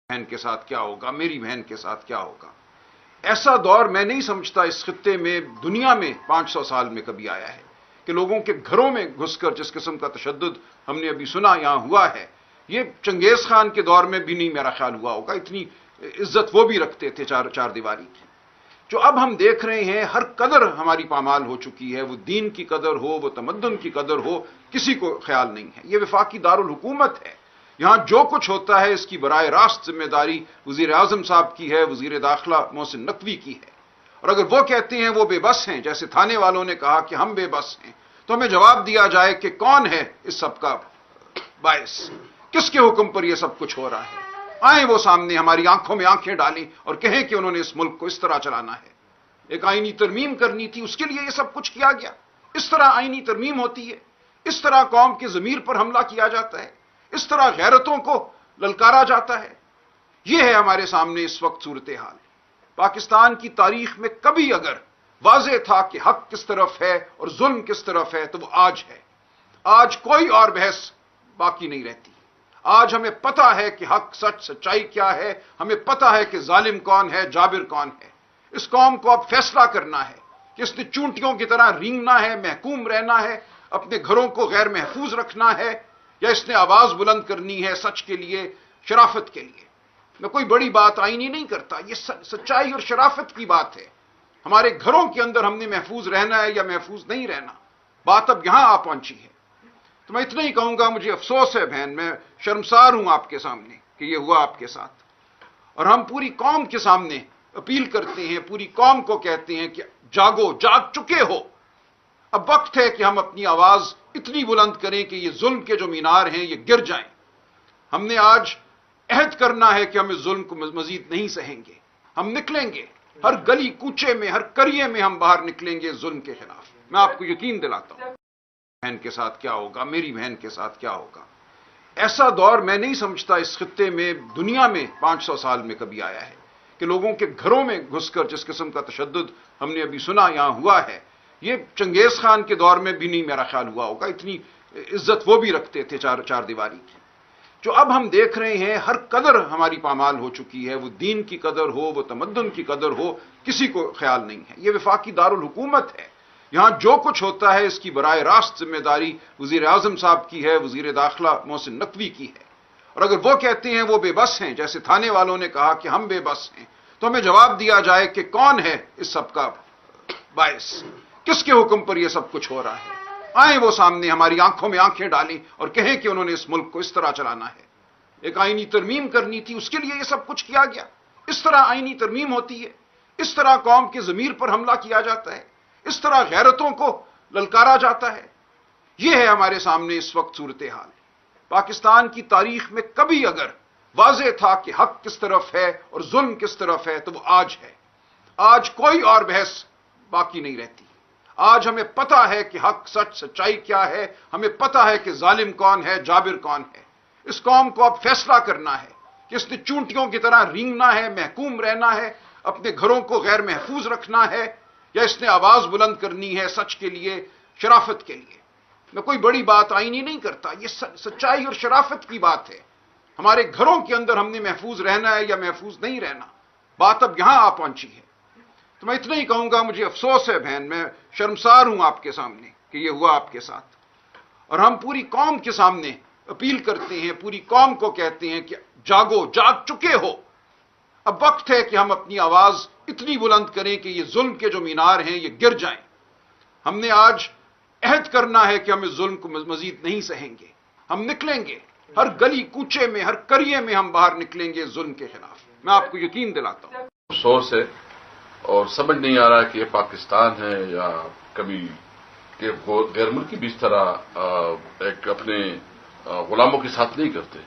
بہن کے ساتھ کیا ہوگا، میری بہن کے ساتھ کیا ہوگا۔ ایسا دور میں نہیں سمجھتا اس خطے میں، دنیا میں 500 سال میں کبھی آیا ہے کہ لوگوں کے گھروں میں گھس کر جس قسم کا تشدد ہم نے ابھی سنا یہاں ہوا ہے، یہ چنگیز خان کے دور میں بھی نہیں میرا خیال ہوا ہوگا۔ اتنی عزت وہ بھی رکھتے تھے چار دیواری کی۔ جو اب ہم دیکھ رہے ہیں، ہر قدر ہماری پامال ہو چکی ہے، وہ دین کی قدر ہو، وہ تمدن کی قدر ہو، کسی کو خیال نہیں ہے۔ یہ وفاقی دارالحکومت ہے، یہاں جو کچھ ہوتا ہے اس کی براہ راست ذمہ داری وزیر اعظم صاحب کی ہے، وزیر داخلہ محسن نقوی کی ہے۔ اور اگر وہ کہتے ہیں وہ بے بس ہیں، جیسے تھانے والوں نے کہا کہ ہم بے بس ہیں، تو ہمیں جواب دیا جائے کہ کون ہے اس سب کا باعث، کس کے حکم پر یہ سب کچھ ہو رہا ہے۔ آئیں وہ سامنے، ہماری آنکھوں میں آنکھیں ڈالیں اور کہیں کہ انہوں نے اس ملک کو اس طرح چلانا ہے۔ ایک آئینی ترمیم کرنی تھی، اس کے لیے یہ سب کچھ کیا گیا۔ اس طرح آئینی ترمیم ہوتی ہے، اس طرح قوم کے ضمیر پر حملہ کیا جاتا ہے، اس طرح غیرتوں کو للکارا جاتا ہے۔ یہ ہے ہمارے سامنے اس وقت صورتحال۔ پاکستان کی تاریخ میں کبھی اگر واضح تھا کہ حق کس طرف ہے اور ظلم کس طرف ہے تو وہ آج ہے۔ آج کوئی اور بحث باقی نہیں رہتی۔ آج ہمیں پتہ ہے کہ حق، سچ، سچائی کیا ہے، ہمیں پتہ ہے کہ ظالم کون ہے، جابر کون ہے۔ اس قوم کو اب فیصلہ کرنا ہے کہ اس نے چونٹیوں کی طرح رینگنا ہے، محکوم رہنا ہے، اپنے گھروں کو غیر محفوظ رکھنا ہے، یا اس نے آواز بلند کرنی ہے سچ کے لیے، شرافت کے لیے۔ میں کوئی بڑی بات آئینی نہیں کرتا، یہ سچائی اور شرافت کی بات ہے۔ ہمارے گھروں کے اندر ہم نے محفوظ رہنا ہے یا محفوظ نہیں رہنا، بات اب یہاں آ پہنچی ہے۔ تو میں اتنا ہی کہوں گا، مجھے افسوس ہے بہن، میں شرمسار ہوں آپ کے سامنے کہ یہ ہوا آپ کے ساتھ، اور ہم پوری قوم کے سامنے اپیل کرتے ہیں، پوری قوم کو کہتے ہیں کہ جاگو، جاگ چکے ہو۔ اب وقت ہے کہ ہم اپنی آواز اتنی بلند کریں کہ یہ ظلم کے جو مینار ہیں یہ گر جائیں۔ ہم نے آج عہد کرنا ہے کہ ہم اس ظلم کو مزید نہیں سہیں گے۔ ہم نکلیں گے، ہر گلی کوچے میں، ہر قریے میں ہم باہر نکلیں گے ظلم کے خلاف۔ میں آپ کو یقین دلاتا ہوں، بہن کے ساتھ کیا ہوگا، میری بہن کے ساتھ کیا ہوگا۔ ایسا دور میں نہیں سمجھتا اس خطے میں، دنیا میں 500 سال میں کبھی آیا ہے کہ لوگوں کے گھروں میں گھس کر جس قسم کا تشدد ہم نے ابھی سنا یہاں ہوا ہے، یہ چنگیز خان کے دور میں بھی نہیں میرا خیال ہوا ہوگا۔ اتنی عزت وہ بھی رکھتے تھے چار دیواری کی۔ جو اب ہم دیکھ رہے ہیں، ہر قدر ہماری پامال ہو چکی ہے، وہ دین کی قدر ہو، وہ تمدن کی قدر ہو، کسی کو خیال نہیں ہے۔ یہ وفاقی دارالحکومت ہے، یہاں جو کچھ ہوتا ہے اس کی براہ راست ذمہ داری وزیر اعظم صاحب کی ہے، وزیر داخلہ محسن نقوی کی ہے۔ اور اگر وہ کہتے ہیں وہ بے بس ہیں، جیسے تھانے والوں نے کہا کہ ہم بے بس ہیں، تو ہمیں جواب دیا جائے کہ کون ہے اس سب کا باعث، کس کے حکم پر یہ سب کچھ ہو رہا ہے۔ آئیں وہ سامنے، ہماری آنکھوں میں آنکھیں ڈالیں اور کہیں کہ انہوں نے اس ملک کو اس طرح چلانا ہے۔ ایک آئینی ترمیم کرنی تھی، اس کے لیے یہ سب کچھ کیا گیا۔ اس طرح آئینی ترمیم ہوتی ہے، اس طرح قوم کے ضمیر پر حملہ کیا جاتا ہے، اس طرح غیرتوں کو للکارا جاتا ہے۔ یہ ہے ہمارے سامنے اس وقت صورتحال۔ پاکستان کی تاریخ میں کبھی اگر واضح تھا کہ حق کس طرف ہے اور ظلم کس طرف ہے تو وہ آج ہے۔ آج کوئی اور بحث باقی نہیں رہتی۔ آج ہمیں پتہ ہے کہ حق، سچ، سچائی کیا ہے، ہمیں پتہ ہے کہ ظالم کون ہے، جابر کون ہے۔ اس قوم کو اب فیصلہ کرنا ہے کہ اس نے چونٹیوں کی طرح رینگنا ہے، محکوم رہنا ہے، اپنے گھروں کو غیر محفوظ رکھنا ہے، یا اس نے آواز بلند کرنی ہے سچ کے لیے، شرافت کے لیے۔ میں کوئی بڑی بات آئینی نہیں کرتا، یہ سچائی اور شرافت کی بات ہے۔ ہمارے گھروں کے اندر ہم نے محفوظ رہنا ہے یا محفوظ نہیں رہنا، بات اب یہاں آ پہنچی ہے۔ تو میں اتنا ہی کہوں گا، مجھے افسوس ہے بہن، میں شرمسار ہوں آپ کے سامنے کہ یہ ہوا آپ کے ساتھ، اور ہم پوری قوم کے سامنے اپیل کرتے ہیں، پوری قوم کو کہتے ہیں کہ جاگو، جاگ چکے ہو۔ اب وقت ہے کہ ہم اپنی آواز اتنی بلند کریں کہ یہ ظلم کے جو مینار ہیں یہ گر جائیں۔ ہم نے آج عہد کرنا ہے کہ ہم اس ظلم کو مزید نہیں سہیں گے۔ ہم نکلیں گے، ہر گلی کوچے میں، ہر قریے میں ہم باہر نکلیں گے ظلم کے خلاف۔ میں آپ کو یقین دلاتا ہوں۔ افسوس ہے اور سمجھ نہیں آ رہا کہ یہ پاکستان ہے یا کبھی کہ غیر ملکی بھی اس طرح ایک اپنے غلاموں کے ساتھ نہیں کرتے۔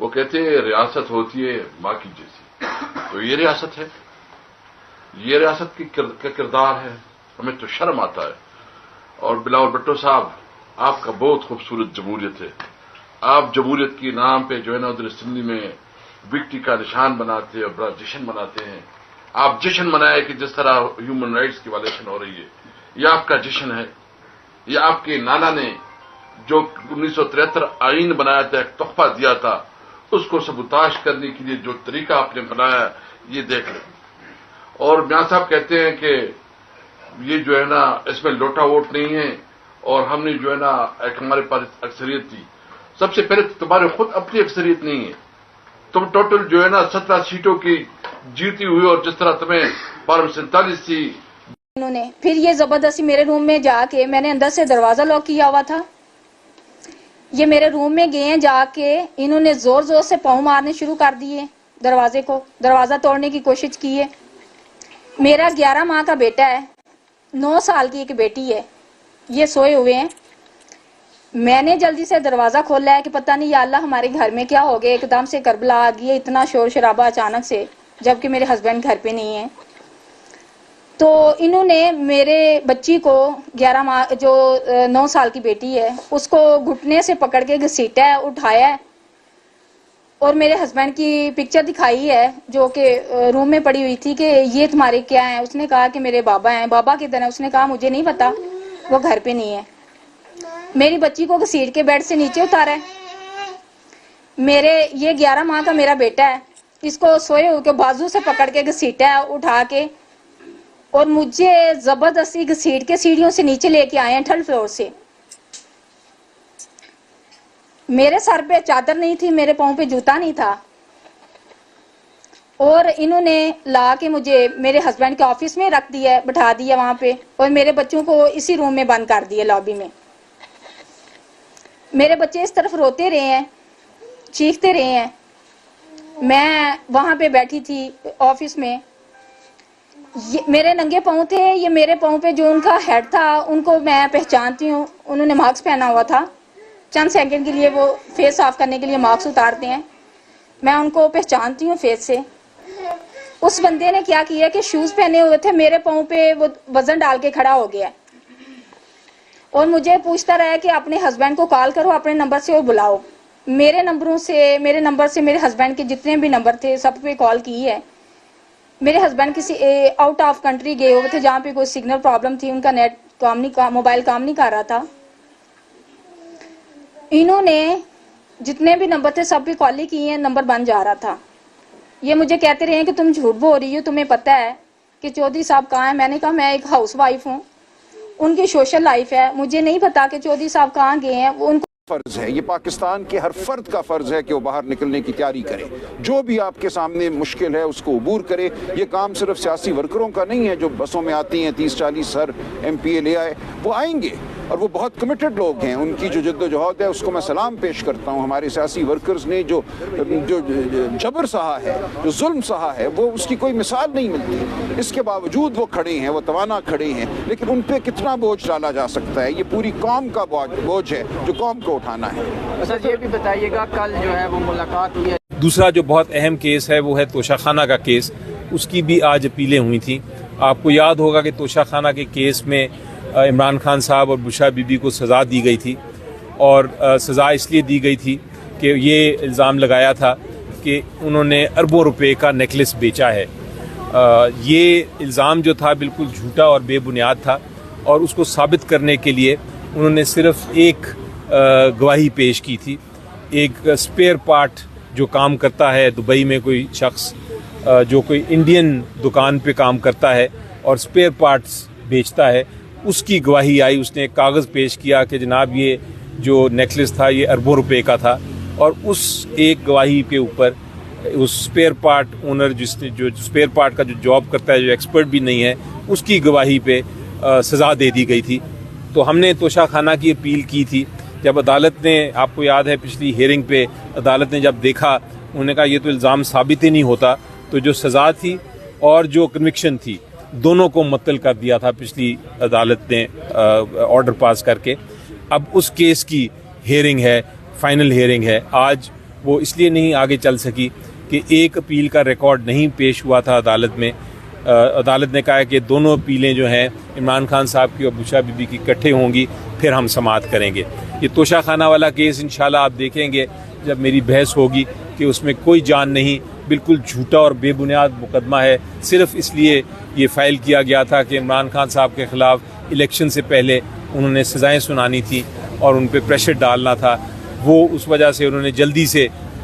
وہ کہتے ہیں ریاست ہوتی ہے ماں کی جیسی، تو یہ ریاست ہے، یہ ریاست کا کردار ہے۔ ہمیں تو شرم آتا ہے۔ اور بلاول بھٹو صاحب، آپ کا بہت خوبصورت جمہوریت ہے۔ آپ جمہوریت کے نام پہ جو ہے نا ادھر اسمبلی میں وکٹری کا نشان بناتے ہیں اور بڑا جشن مناتے ہیں۔ آپ جشن منائے کہ جس طرح ہیومن رائٹس کی وائلیشن ہو رہی ہے، یہ آپ کا جشن ہے۔ یہ آپ کے نانا نے جو 1973 آئین بنایا تھا، ایک تحفہ دیا تھا، اس کو سبوتاش کرنے کے لیے جو طریقہ آپ نے بنایا یہ دیکھ لیں. اور میاں صاحب کہتے ہیں کہ یہ جو ہے نا اس میں لوٹا ووٹ نہیں ہے اور ہم نے جو ہے نا ایک ہمارے پاس اکثریت تھی. سب سے پہلے تمہارے خود اپنی اکثریت نہیں ہے. تم ٹوٹل جو ہے نا 17 سیٹوں کی جیتی ہوئی اور جس طرح تمہیں 47 تھی. انہوں نے پھر یہ زبردستی میرے روم میں جا کے, میں نے اندر سے دروازہ لاک کیا ہوا تھا, یہ میرے روم میں گئے ہیں, جا کے انہوں نے زور زور سے پاؤں مارنے شروع کر دیے دروازے کو, دروازہ توڑنے کی کوشش کی ہے. میرا 11 ماہ کا بیٹا ہے, 9 سال کی ایک بیٹی ہے, یہ سوئے ہوئے ہیں. میں نے جلدی سے دروازہ کھولا ہے کہ پتہ نہیں یا اللہ ہمارے گھر میں کیا ہو گیا, ایک دم سے کربلا آ گئی ہے, اتنا شور شرابہ اچانک سے, جبکہ میرے ہسبینڈ گھر پہ نہیں ہیں. تو انہوں نے میرے بچی کو 11 ماہ جو 9 سال کی بیٹی ہے اس کو گھٹنے سے پکڑ کے گھسیٹا ہے, اٹھایا ہے, اور میرے ہسبینڈ کی پکچر دکھائی ہے جو کہ روم میں پڑی ہوئی تھی کہ یہ تمہارے کیا ہیں. اس نے کہا کہ میرے بابا ہیں. بابا کدھر ہیں؟ اس نے کہا مجھے نہیں پتا, وہ گھر پہ نہیں ہے. میری بچی کو گھسیٹ کے بیڈ سے نیچے اتارا ہے. میرے یہ 11 ماہ کا میرا بیٹا ہے, اس کو سوئے ہو کے بازو سے پکڑ کے گھسیٹا ہے اٹھا کے, اور مجھے زبردستی گھسیٹ کے سیڑھیوں سے نیچے لے کے آئے ہیں 3rd فلور سے. میرے سر پہ چادر نہیں تھی, میرے پاؤں پہ جوتا نہیں تھا, اور انہوں نے لا کے مجھے میرے ہسبینڈ کے آفس میں رکھ دیا, بٹھا دیا وہاں پہ, اور میرے بچوں کو اسی روم میں بند کر دیا لابی میں. میرے بچے اس طرف روتے رہے ہیں, چیختے رہے ہیں. میں وہاں پہ بیٹھی تھی آفس میں, میرے ننگے پاؤں تھے, یہ میرے پاؤں پہ جو ان کا ہیڈ تھا ان کو میں پہچانتی ہوں, انہوں نے ماسک پہنا ہوا تھا. چند سیکنڈ کے لیے وہ فیس صاف کرنے کے لیے ماسک اتارتے ہیں, میں ان کو پہچانتی ہوں فیس سے. اس بندے نے کیا کیا کہ شوز پہنے ہوئے تھے, میرے پاؤں پہ وہ وزن ڈال کے کھڑا ہو گیا, اور مجھے پوچھتا رہا کہ اپنے ہسبینڈ کو کال کرو, اپنے نمبر سے وہ بلاؤ. میرے نمبر سے میرے ہسبینڈ کے جتنے بھی نمبر تھے سب پہ کال کی ہے. میرے ہسبینڈ کسی آؤٹ آف کنٹری گئے ہوئے تھے جہاں پہ کوئی سگنل پرابلم تھی, ان کا نیٹ کام نہیں, موبائل کام نہیں کر رہا تھا. انہوں نے جتنے بھی نمبر تھے سب پہ کال کی ہیں, نمبر بند جا رہا تھا. یہ مجھے کہتے رہے ہیں کہ تم جھوٹ بول رہی ہو, تمہیں پتہ ہے کہ چودھری صاحب کہاں ہیں. میں نے کہا میں ایک ہاؤس وائف ہوں, ان کی سوشل لائف ہے, مجھے نہیں پتا کہ چودھری صاحب کہاں گئے ہیں. وہ ان کو فرض ہے, یہ پاکستان کے ہر فرد کا فرض ہے کہ وہ باہر نکلنے کی تیاری کرے. جو بھی آپ کے سامنے مشکل ہے اس کو عبور کرے. یہ کام صرف سیاسی ورکروں کا نہیں ہے جو بسوں میں آتی ہیں 30-40 ہر MP لے آئے, وہ آئیں گے اور وہ بہت کمیٹڈ لوگ ہیں. ان کی جو جد و جہد ہے اس کو میں سلام پیش کرتا ہوں. ہمارے سیاسی ورکرز نے جو جبر سہا ہے, جو ظلم سہا ہے, وہ اس کی کوئی مثال نہیں ملتی. اس کے باوجود وہ کھڑے ہیں, وہ توانا کھڑے ہیں, لیکن ان پہ کتنا بوجھ ڈالا جا سکتا ہے؟ یہ پوری قوم کا بوجھ ہے جو قوم کو اٹھانا ہے. سر یہ بھی بتائیے گا, کل جو ہے وہ ملاقات ہوئی ہے. دوسرا جو بہت اہم کیس ہے وہ ہے توشہ خانہ کا کیس. اس کی بھی آج اپیلیں ہوئی تھیں. آپ کو یاد ہوگا کہ توشہ خانہ کے کیس میں عمران خان صاحب اور بشرا بی بی کو سزا دی گئی تھی, اور سزا اس لیے دی گئی تھی کہ یہ الزام لگایا تھا کہ انہوں نے اربوں روپے کا نیکلس بیچا ہے. یہ الزام جو تھا بالکل جھوٹا اور بے بنیاد تھا, اور اس کو ثابت کرنے کے لیے انہوں نے صرف ایک گواہی پیش کی تھی. ایک اسپیئر پارٹ جو کام کرتا ہے دبئی میں, کوئی شخص جو کوئی انڈین دکان پہ کام کرتا ہے اور اسپیئر پارٹس بیچتا ہے, اس کی گواہی آئی. اس نے ایک کاغذ پیش کیا کہ جناب یہ جو نیکلس تھا یہ اربوں روپے کا تھا, اور اس ایک گواہی کے اوپر اس اسپیئر پارٹ اونر جس نے جو اسپیئر پارٹ کا جو جاب کرتا ہے, جو ایکسپرٹ بھی نہیں ہے, اس کی گواہی پہ سزا دے دی گئی تھی. تو ہم نے توشہ خانہ کی اپیل کی تھی. جب عدالت نے, آپ کو یاد ہے پچھلی ہیئرنگ پہ عدالت نے جب دیکھا, انہوں نے کہا یہ تو الزام ثابت ہی نہیں ہوتا, تو جو سزا تھی اور جو کنوکشن تھی دونوں کو معطل کر دیا تھا پچھلی عدالت نے آرڈر پاس کر کے. اب اس کیس کی ہیئرنگ ہے, فائنل ہیئرنگ ہے. آج وہ اس لیے نہیں آگے چل سکی کہ ایک اپیل کا ریکارڈ نہیں پیش ہوا تھا عدالت میں. عدالت نے کہا کہ دونوں اپیلیں جو ہیں عمران خان صاحب کی اور بشرا بی بی کی اکٹھے ہوں گی, پھر ہم سماعت کریں گے. یہ توشہ خانہ والا کیس انشاءاللہ آپ دیکھیں گے جب میری بحث ہوگی کہ اس میں کوئی جان نہیں, بالکل جھوٹا اور بے بنیاد مقدمہ ہے. صرف اس لیے یہ فائل کیا گیا تھا کہ عمران خان صاحب کے خلاف الیکشن سے پہلے انہوں نے سزائیں سنانی تھی اور ان پہ پریشر ڈالنا تھا. وہ اس وجہ سے انہوں نے جلدی سے